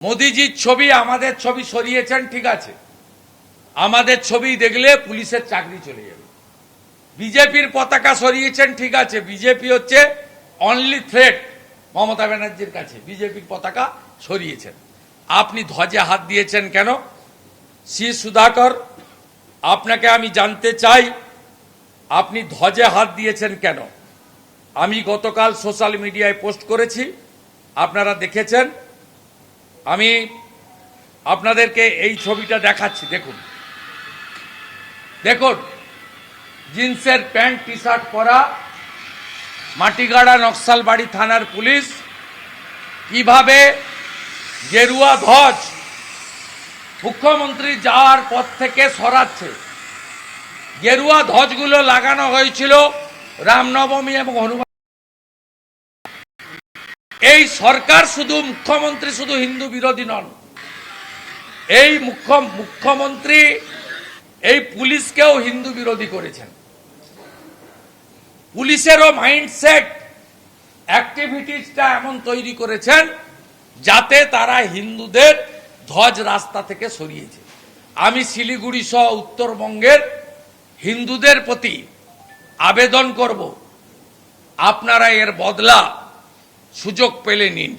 মোদিজির ছবি আমাদের ছবি সরিয়েছেন, ঠিক আছে, আমাদের ছবি দেখলে পুলিশের চাকরি চলে যাবে। বিজেপির পতাকা সরিয়েছেন, ঠিক আছে, বিজেপি হচ্ছে অনলি থ্রেট মমতা ব্যানার্জির কাছে, বিজেপির পতাকা সরিয়েছেন। আপনি ধ্বজে হাত দিয়েছেন কেন? শ্রী সুধাকর, আপনাকে আমি জানতে চাই আপনি ধ্বজে হাত দিয়েছেন কেন? আমি গতকাল সোশ্যাল মিডিয়ায় পোস্ট করেছি, আপনারা দেখেছেন। আমি আপনাদেরকে এই ছবিটা দেখাচ্ছি, দেখুন দেখুন জিন্সের প্যান্ট টি শার্ট পরা মাটিগাড়া নকশালবাড়ি থানার পুলিশ কিভাবে গেরুয়া ধ্বজ মুখ্যমন্ত্রী যাওয়ার পর থেকে সরাচ্ছে। গেরুয়া ধ্বজগুলো লাগানো হয়েছিল রামনবমী এবং হনুমান। এই সরকার শুধু মুখ্যমন্ত্রী শুধু হিন্দু বিরোধী নন, এই মুখ্যমন্ত্রী এই পুলিশকেও হিন্দু বিরোধী করেছেন। পুলিশেরও মাইন্ডসেট অ্যাক্টিভিটিসটা এমন তৈরি করেছেন যাতে তারা হিন্দুদের ধ্বজ রাস্তা থেকে সরিয়েছে। আমি শিলিগুড়ি সহ উত্তরবঙ্গের হিন্দুদের প্রতি আবেদন করব, আপনারা এর বদলা সুযোগ পেলে নিন।